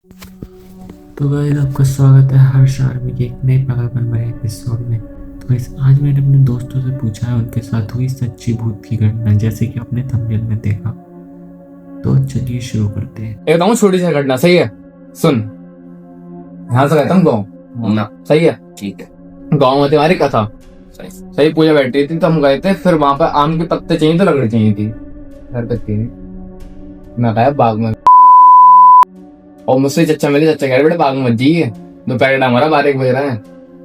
एक बताऊं छोटी सी घटना, सही है? सुन, यहाँ से कहता हूँ गाँव ना, सही है? ठीक है। गाँव में तुम्हारी कथा सही पूजा बैठी थी तो हम गए थे, फिर वहां पर आम के पत्ते चाहिए तो लकड़ी चाहिए थी घर तक की। मैं गया बाग में और मुझसे चच्चा मिले, चच्चा कह रहे बेटे बाग में मत जाइए, दोपहर का टाइम हो रहा, 12-1 बज रहा है।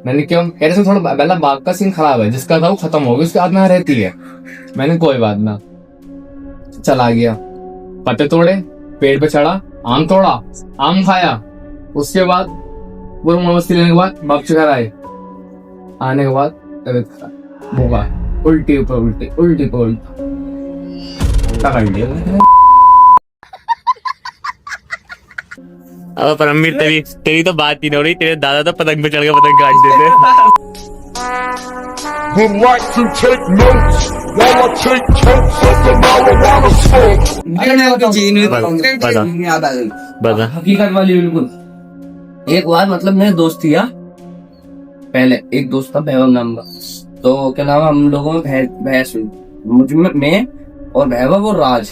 मैंने क्यों? कह रहे थोड़ा पहला बाग का सीन खराब है, जिसका था वो खत्म हो गया, उसके बाद में रहती है। मैंने कोई बात ना, चला गया, पत्ते तोड़े, पेड़ पे चढ़ा, आम तोड़ा, आम खाया। उसके बाद पूरा मस्ती लेने के बाद वापस घर आए। आने के बाद तबीयत खराब, होगा उल्टी ऊपर उल्टी, उल्टी पर उल्टा कर लिया। अब परमवीर तेरी तो बात ही नहीं हो रही। तेरे दादा तो पतंग पे चढ़ के पतंग काट देते। Would like to take notes while I take totes of the marijuana smoke. बता हकीकत वाली बिल्कुल। एक बार मतलब मेरे दोस्त थी पहले एक दोस्त था वैभव नाम का। तो क्या नाम है, हम लोगों में बहस हुई, मुझ में मैं और वैभव और राज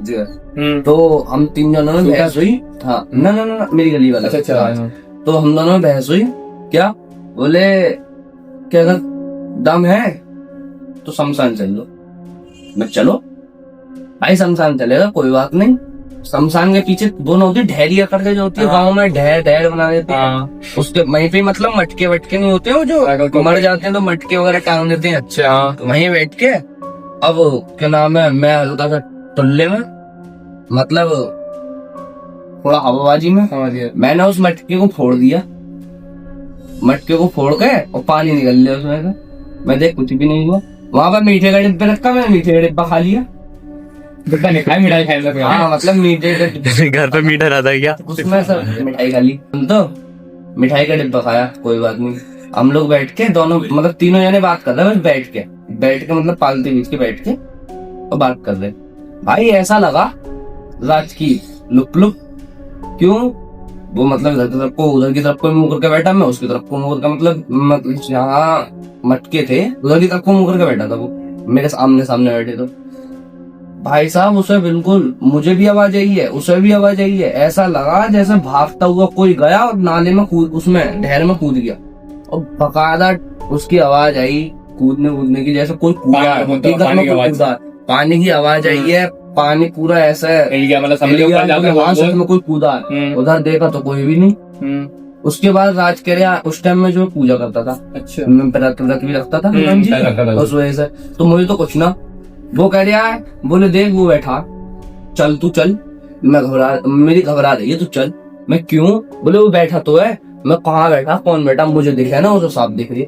जो है। तो हम 3 जनों में बहस हुई। हाँ ना मेरी गली वाला। अच्छा। तो हम दोनों में बहस हुई। क्या बोले, क्या अगर दम है तो शमशान चल लो। मैं चलो भाई शमशान चलेगा, कोई बात नहीं। शमशान के पीछे दोनों होती ढेरिया करके जो होती है गाँव में, ढेर बना देते हैं। उसके वहीं पे मतलब मटके वटके नहीं होते हो जो मर जाते हैं तो मटके वगैरह टांग देते हैं। अच्छा। तो वहीं बैठ के अब क्या नाम है, मैं हल्का सा टुल्ले में मतलब थोड़ा हवाबाजी में मैंने उस मटके को फोड़ दिया। मटके को फोड़ के और पानी निकल लिया उसमें से। मैं देख कुछ भी नहीं हुआ। वहां पर मीठे का डिब्बा रखा, मैंने मीठे का डिब्बा खा लिया। डिब्बा नहीं खाया, मिठाई खाई लगे। हाँ मतलब मीठे का डिब्बा घर पे मीठा रहता है क्या? उसमें सब मिठाई खा ली। तो मिठाई का डिब्बा खाया, कोई बात नहीं। हम लोग बैठ के दोनों मतलब तीनों जने बात कर रहे, बस बैठ के मतलब पालते बीच के बैठ के और बात कर रहे। भाई ऐसा लगा राज की लुप क्यों वो मतलब इधर की तरफ को उधर की तरफ को मुंह करके बैठा, मैं उसकी तरफ को मुंह करके मतलब जहाँ मटके थे उधर की तरफ को मुंह करके बैठा था। वो मेरे सामने बैठे। तो भाई साहब उसे बिल्कुल, मुझे भी आवाज आई है, उसे भी आवाज आई है। ऐसा लगा जैसे भागता हुआ कोई गया और नाले में उसमें ढेर में कूद गया और बकायदा उसकी आवाज आई कूदने की, जैसे कोई कूदा। पानी की आवाज आई है, पानी पूरा ऐसा मतलब में कोई कूदा है। उधर देखा तो कोई भी नहीं। उसके बाद राज कह रहा उस टाइम में जो पूजा करता था। अच्छा। मैं व्रत भी रखता था उस वजह से, तो मुझे तो कुछ ना। वो कह रहा है, बोले देख वो बैठा, चल तू चल। मेरी घबरा रही है, तू चल। मैं क्यों? बोले वो बैठा तो है। मैं कहाँ बैठा, कौन बैठा, मुझे दिख है ना, वो तो साफ दिख रही है।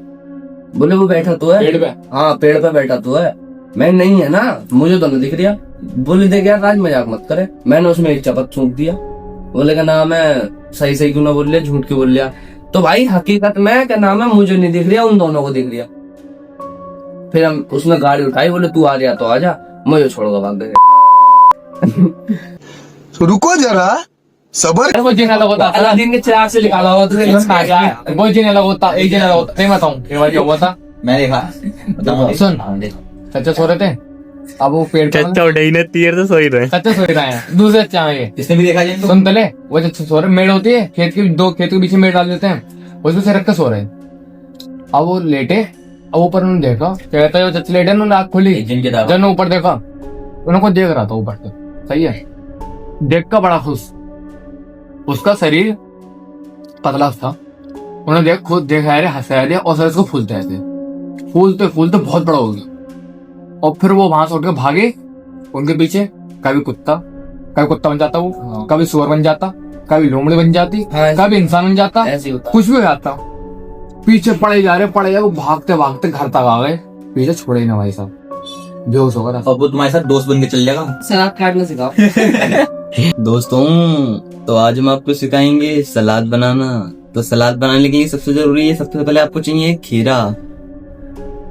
बोले वो बैठा तो है पेड़ पे। हाँ पेड़ पे बैठा तो है, मैं नहीं है ना, मुझे तो नहीं दिख रहा। बोले देख यार राज मजाक मत करे। मैंने उसमें एक चपत सूंघ दिया। बोले का नाम है सही क्यों ना बोल लिया, झूठ क्यों बोल लिया। तो भाई हकीकत में क्या नाम है, मुझे नहीं दिख रहा, उन दोनों को दिख रहा। फिर हम उसने गाड़ी उठाई, बोले तू आ जा तो आ जा, मुझे छोड़कर भाग गए। रुको जरा सबर। वो जीने लगा था, अलादीन के चिराग से निकाला हुआ था। वो जीने लगा था, एक जीने लगा था। नहीं बताऊं क्या हुआ था? मैं देखा। सुन, सच्चे सो रहे थे। अब वो पेड़ चच्चा उठे न तीर से सोई रहे। सच्चे सो रहे हैं, दूसरे अच्छा है। इसने भी देखा जी। सुन तले, वो चच्चे सो रहे, मेड़ होती है खेत के बीच में मेड़ डाल देते हैं, उसमें से रख के सो रहे। अब वो लेटे, अब ऊपर उन्होंने देखा, कहता है वो चच्चे लेटे, उन्होंने आँख खोली, जन ऊपर देखा, उनको देख रहा था ऊपर से। सही है, देख कर बड़ा खुश। उसका शरीर पतला था, उन्होंने खुद देखा हंसा दिया और उसको फूलते बहुत बड़ा हो गया। और फिर वो वहां से उठ के भागे उनके पीछे। कभी कुत्ता बन जाता वो, कभी सुअर बन जाता, कभी लोमड़ी बन जाती, कभी इंसान बन जाता, कुछ भी हो जाता। पीछे पड़े जा रहे, वो भागते घर तक आ गए, पीछे छोड़े ही ना भाई साहब, बेहोश हो गया। वो तुम्हारे साथ दोस्त बन के चल जाएगा। सलाद काटना सिखाओ। दोस्तों तो आज हम आपको सिखाएंगे सलाद बनाना। तो सलाद बनाने के लिए सबसे जरूरी है, सबसे पहले आपको चाहिए खीरा।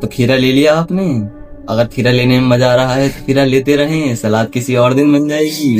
तो खीरा ले लिया आपने। अगर खीरा लेने में मजा आ रहा है तो खीरा लेते रहें, सलाद किसी और दिन बन जाएगी।